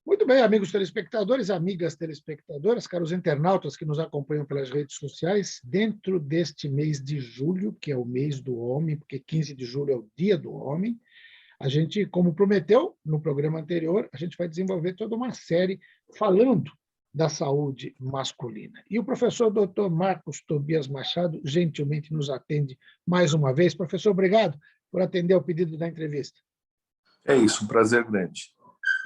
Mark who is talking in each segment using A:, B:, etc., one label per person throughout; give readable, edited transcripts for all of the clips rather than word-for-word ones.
A: Muito bem, amigos telespectadores, amigas telespectadoras, caros internautas que nos acompanham pelas redes sociais, dentro deste mês de julho, que é o mês do homem, porque 15 de julho é o Dia do Homem, a gente, como prometeu no programa anterior, a gente vai desenvolver toda uma série falando da saúde masculina. E o professor Dr. Marcos Tobias Machado gentilmente nos atende mais uma vez. Professor, obrigado por atender ao pedido da entrevista.
B: É isso, um prazer grande.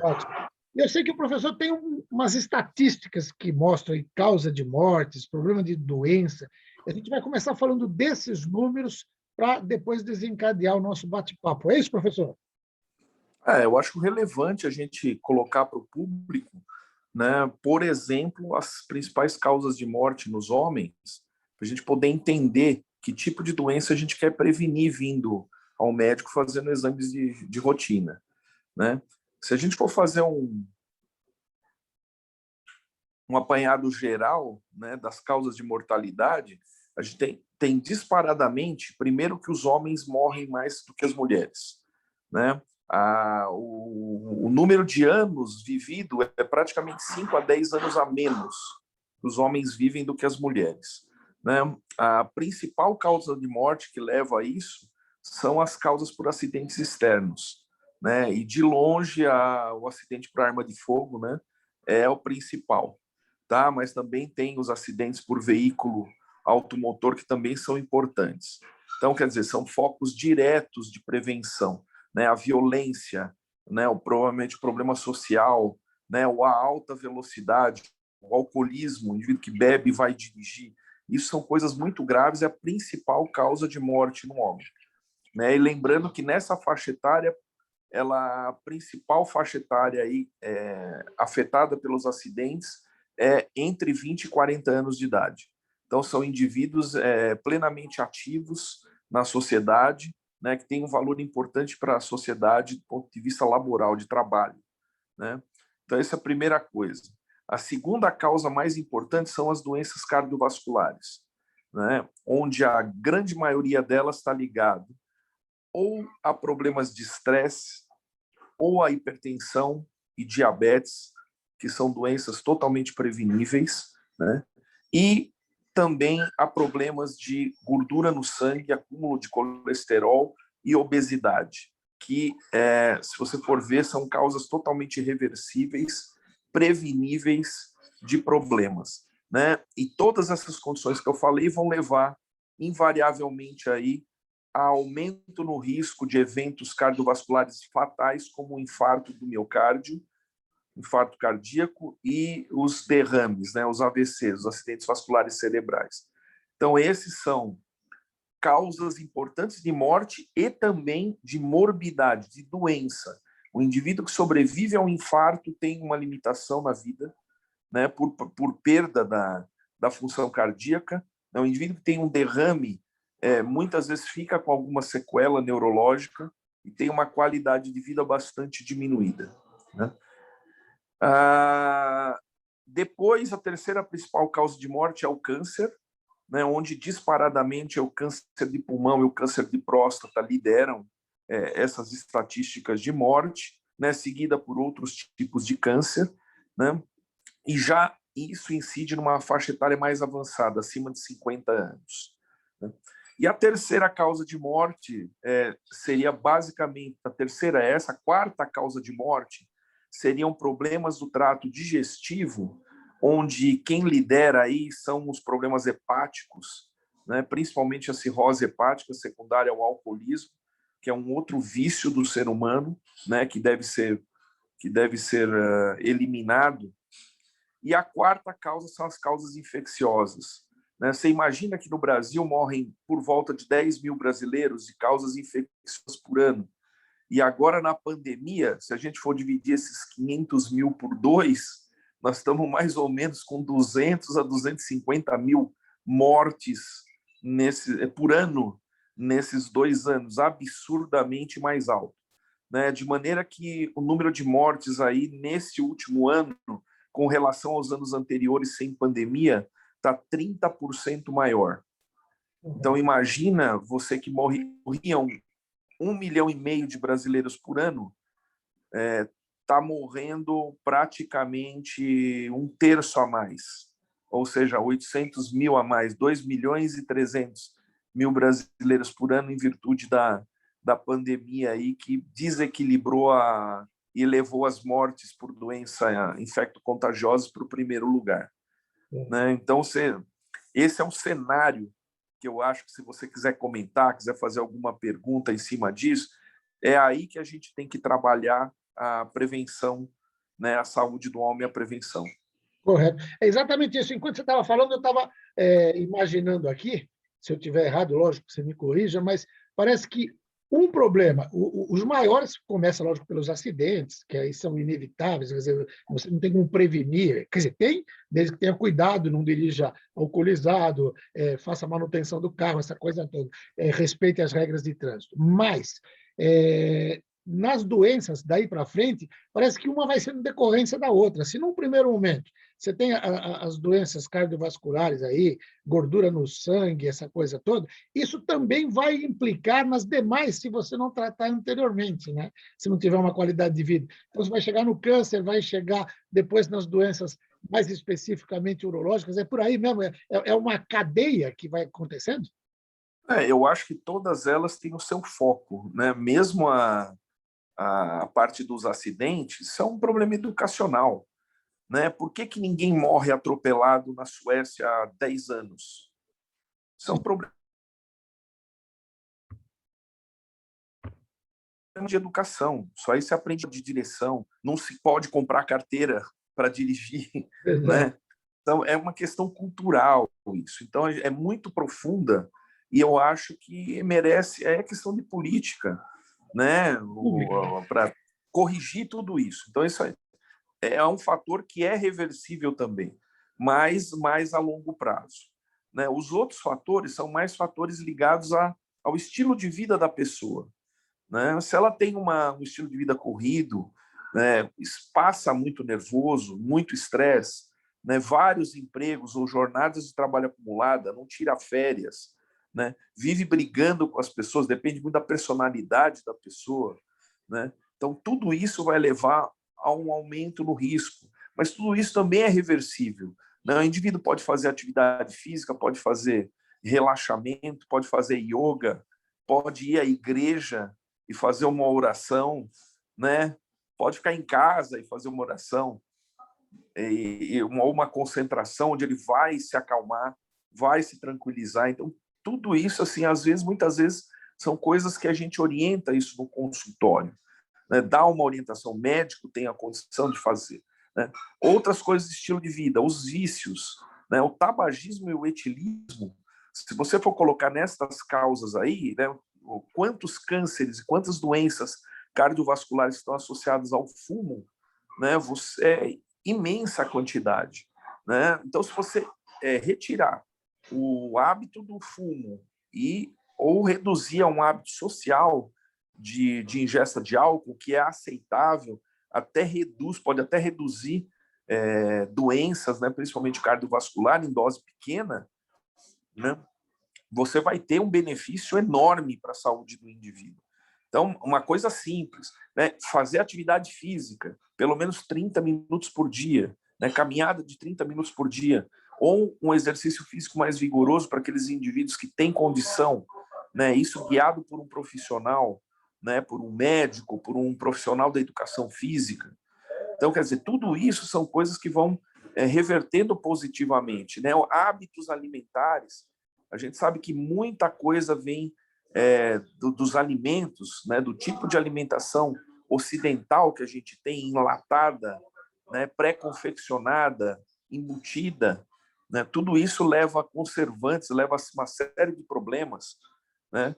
A: Ótimo. Eu sei que o professor tem umas estatísticas que mostram aí causa de mortes, problema de doença. A gente vai começar falando desses números para depois desencadear o nosso bate-papo. É isso, professor?
B: Eu acho relevante a gente colocar para o público, né, por exemplo, as principais causas de morte nos homens, para a gente poder entender que tipo de doença a gente quer prevenir vindo ao médico fazendo exames de rotina. Né? Se a gente for fazer um apanhado geral, né, das causas de mortalidade, a gente tem disparadamente, primeiro, que os homens morrem mais do que as mulheres. Né? O número de anos vivido é praticamente 5 a 10 anos a menos que os homens vivem do que as mulheres. Né? A principal causa de morte que leva a isso são as causas por acidentes externos. Né? E, de longe, o acidente por arma de fogo, né, é o principal. Tá? Mas também tem os acidentes por veículo automotor, que também são importantes. Então, quer dizer, são focos diretos de prevenção. Né? A violência, né? Provavelmente o problema social, né? Ou a alta velocidade, o alcoolismo, o indivíduo que bebe e vai dirigir. Isso são coisas muito graves, é a principal causa de morte no homem. Né? E lembrando que nessa faixa etária, a principal faixa etária aí, afetada pelos acidentes é entre 20 e 40 anos de idade. Então, são indivíduos plenamente ativos na sociedade, né, que têm um valor importante para a sociedade do ponto de vista laboral, de trabalho. Né? Então, essa é a primeira coisa. A segunda causa mais importante são as doenças cardiovasculares, né, onde a grande maioria delas está ligada ou a problemas de estresse, ou a hipertensão e diabetes, que são doenças totalmente preveníveis, né? E também há problemas de gordura no sangue, acúmulo de colesterol e obesidade, que, se você for ver, são causas totalmente reversíveis, preveníveis de problemas. Né? E todas essas condições que eu falei vão levar, invariavelmente, aí, a aumento no risco de eventos cardiovasculares fatais, como o infarto do miocárdio, infarto cardíaco e os derrames, né, os AVCs, os acidentes vasculares cerebrais. Então, esses são causas importantes de morte e também de morbidade, de doença. O indivíduo que sobrevive a um infarto tem uma limitação na vida, né, por perda da função cardíaca. O indivíduo que tem um derrame muitas vezes fica com alguma sequela neurológica e tem uma qualidade de vida bastante diminuída. Né? Depois, a terceira principal causa de morte é o câncer, né, onde disparadamente o câncer de pulmão e o câncer de próstata lideram essas estatísticas de morte, né, seguida por outros tipos de câncer, né, e já isso incide numa faixa etária mais avançada, acima de 50 anos. Né. E a terceira causa de morte seria basicamente, a terceira é essa, a quarta causa de morte seriam problemas do trato digestivo, onde quem lidera aí são os problemas hepáticos, né, principalmente a cirrose hepática secundária ao alcoolismo, que é um outro vício do ser humano, né, que deve ser eliminado. E a quarta causa são as causas infecciosas. Você imagina que no Brasil morrem por volta de 10 mil brasileiros de causas infecciosas por ano. E agora, na pandemia, se a gente for dividir esses 500 mil por 2, nós estamos mais ou menos com 200 a 250 mil mortes por ano nesses 2 anos, absurdamente mais alto. De maneira que o número de mortes aí nesse último ano, com relação aos anos anteriores sem pandemia, está 30% maior. Então, imagina você que morriam 1,5 milhão de brasileiros por ano, está morrendo praticamente um terço a mais, ou seja, 800 mil a mais, 2 milhões e 300 mil brasileiros por ano em virtude da pandemia aí, que desequilibrou e levou as mortes por doença infecto-contagiosa para o primeiro lugar. Né? Então, esse é um cenário que eu acho que, se você quiser comentar, quiser fazer alguma pergunta em cima disso, é aí que a gente tem que trabalhar a prevenção, né? A saúde do homem e a prevenção.
A: Correto. É exatamente isso. Enquanto você estava falando, eu estava imaginando aqui, se eu estiver errado, lógico, você me corrija, mas parece que um problema, os maiores começam, lógico, pelos acidentes, que aí são inevitáveis, quer dizer, você não tem como prevenir, quer dizer, tem, desde que tenha cuidado, não dirija alcoolizado, faça manutenção do carro, essa coisa toda, respeite as regras de trânsito. Mas, nas doenças daí para frente, parece que uma vai sendo decorrência da outra. Se num primeiro momento você tem as doenças cardiovasculares aí, gordura no sangue, essa coisa toda, isso também vai implicar nas demais se você não tratar anteriormente, né? Se não tiver uma qualidade de vida. Então, você vai chegar no câncer, vai chegar depois nas doenças mais especificamente urológicas, é por aí mesmo, é uma cadeia que vai acontecendo?
B: Eu acho que todas elas têm o seu foco, né? Mesmo a parte dos acidentes, isso é um problema educacional. Né? Por que ninguém morre atropelado na Suécia há 10 anos? Isso é um problema de educação. Só aí se aprende de direção. Não se pode comprar carteira para dirigir. Né? Então, é uma questão cultural isso. Então, é muito profunda e eu acho que merece... É questão de política, né? Para corrigir tudo isso. Então, isso é um fator que é reversível também, mas mais a longo prazo. Né? Os outros fatores são mais fatores ligados ao estilo de vida da pessoa. Né? Se ela tem um estilo de vida corrido, né, passa muito nervoso, muito estresse, né, vários empregos ou jornadas de trabalho acumulada, não tira férias, né, vive brigando com as pessoas, depende muito da personalidade da pessoa. Né? Então, tudo isso vai levar a um aumento no risco. Mas tudo isso também é reversível. Né? O indivíduo pode fazer atividade física, pode fazer relaxamento, pode fazer yoga, pode ir à igreja e fazer uma oração, né? Pode ficar em casa e fazer uma oração, uma concentração onde ele vai se acalmar, vai se tranquilizar. Então, tudo isso, assim, às vezes, muitas vezes, são coisas que a gente orienta isso no consultório. Né? Dá uma orientação, o médico tem a condição de fazer. Né? Outras coisas de estilo de vida, os vícios, né? O tabagismo e o etilismo, se você for colocar nessas causas aí, né, quantos cânceres e quantas doenças cardiovasculares estão associadas ao fumo, né, é imensa quantidade. Né? Então, se você retirar o hábito do fumo ou reduzir a um hábito social de ingesta de álcool, que é aceitável, pode até reduzir doenças, né, principalmente cardiovascular, em dose pequena, né, você vai ter um benefício enorme para a saúde do indivíduo. Então, uma coisa simples, né, fazer atividade física, pelo menos 30 minutos por dia, né, caminhada de 30 minutos por dia, ou um exercício físico mais vigoroso para aqueles indivíduos que têm condição, né, isso guiado por um profissional, né, por um médico, por um profissional da educação física. Então, quer dizer, tudo isso são coisas que vão revertendo positivamente. Né? Hábitos alimentares, a gente sabe que muita coisa vem dos alimentos, né? Do tipo de alimentação ocidental que a gente tem, enlatada, né? Pré-confeccionada, embutida. Né? Tudo isso leva a conservantes, leva a uma série de problemas. Né?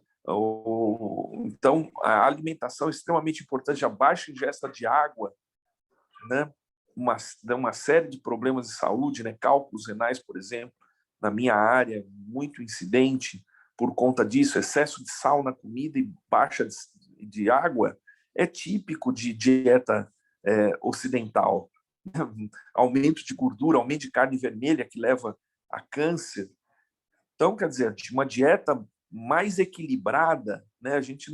B: Então, a alimentação é extremamente importante, a baixa ingesta de água, né? Uma série de problemas de saúde, né? Cálculos renais, por exemplo, na minha área, muito incidente por conta disso, excesso de sal na comida e baixa de água, é típico de dieta ocidental. Aumento de gordura, aumento de carne vermelha, que leva a câncer. Então, quer dizer, uma dieta mais equilibrada, né? A gente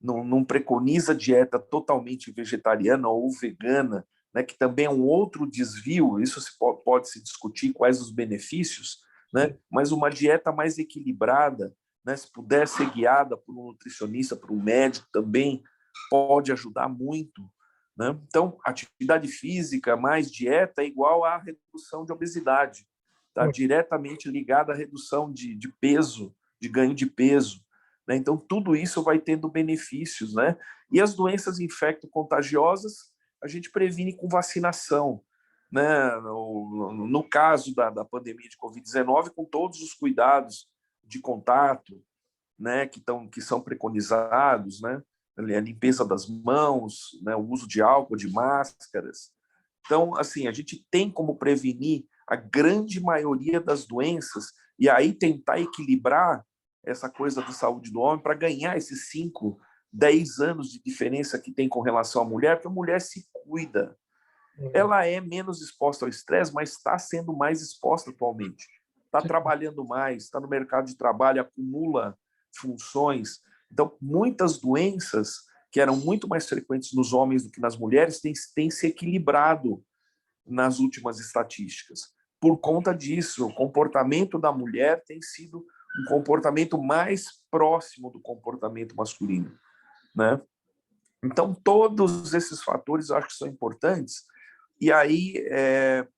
B: não preconiza dieta totalmente vegetariana ou vegana, né, que também é um outro desvio, isso pode se discutir quais os benefícios, né, mas uma dieta mais equilibrada, né, se puder ser guiada por um nutricionista, por um médico também, pode ajudar muito. Né? Então, atividade física mais dieta é igual à redução de obesidade, está diretamente ligada à redução de peso, de ganho de peso. Né? Então, tudo isso vai tendo benefícios. Né? E as doenças infecto-contagiosas, a gente previne com vacinação. Né? No caso da pandemia de Covid-19, com todos os cuidados de contato, né, que são preconizados, né? A limpeza das mãos, né, o uso de álcool, de máscaras. Então, assim, a gente tem como prevenir a grande maioria das doenças e aí tentar equilibrar essa coisa da saúde do homem para ganhar esses 5, 10 anos de diferença que tem com relação à mulher, porque a mulher se cuida. Ela é menos exposta ao estresse, mas está sendo mais exposta atualmente. Está trabalhando mais, está no mercado de trabalho, acumula funções. Então, muitas doenças que eram muito mais frequentes nos homens do que nas mulheres têm se equilibrado nas últimas estatísticas. Por conta disso, o comportamento da mulher tem sido um comportamento mais próximo do comportamento masculino, né? Então, todos esses fatores eu acho que são importantes. E aí,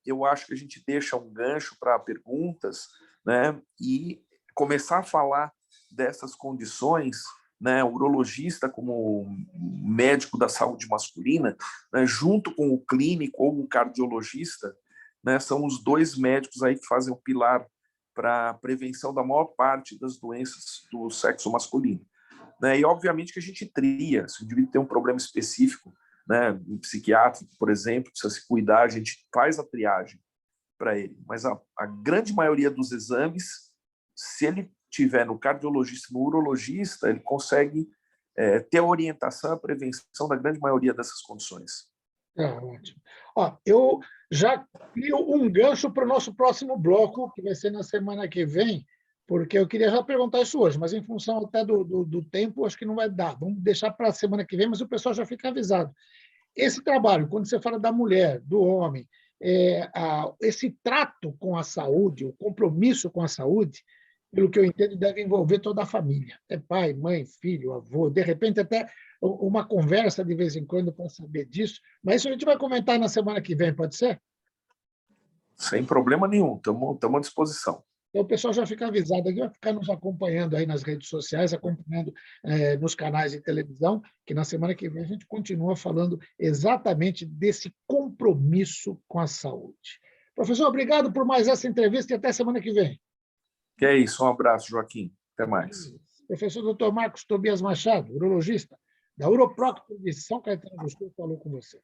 B: eu acho que a gente deixa um gancho para perguntas, né? E começar a falar dessas condições, né? O urologista como médico da saúde masculina, né? Junto com o clínico ou o cardiologista, né? São os dois médicos aí que fazem o pilar para a prevenção da maior parte das doenças do sexo masculino. Né? E, obviamente, que a gente tria, se o indivíduo tem um problema específico, né, um psiquiátrico, por exemplo, precisa se cuidar, a gente faz a triagem para ele. Mas a grande maioria dos exames, se ele tiver no cardiologista, no urologista, ele consegue ter a orientação, a prevenção da grande maioria dessas condições.
A: Ótimo. Ó, eu já crio um gancho para o nosso próximo bloco, que vai ser na semana que vem, porque eu queria já perguntar isso hoje, mas em função até do tempo, acho que não vai dar. Vamos deixar para a semana que vem, mas o pessoal já fica avisado. Esse trabalho, quando você fala da mulher, do homem, esse trato com a saúde, o compromisso com a saúde, pelo que eu entendo, deve envolver toda a família. É pai, mãe, filho, avô, de repente até uma conversa de vez em quando para saber disso. Mas isso a gente vai comentar na semana que vem, pode ser?
B: Sem problema nenhum, estamos à disposição.
A: Então, o pessoal já fica avisado aqui, vai ficar nos acompanhando aí nas redes sociais, acompanhando nos canais de televisão, que na semana que vem a gente continua falando exatamente desse compromisso com a saúde. Professor, obrigado por mais essa entrevista e até semana que vem.
B: Que é isso, um abraço, Joaquim. Até mais.
A: Professor Dr. Marcos Tobias Machado, urologista, da Uroprocto de São Caetano do Sul, falou com você.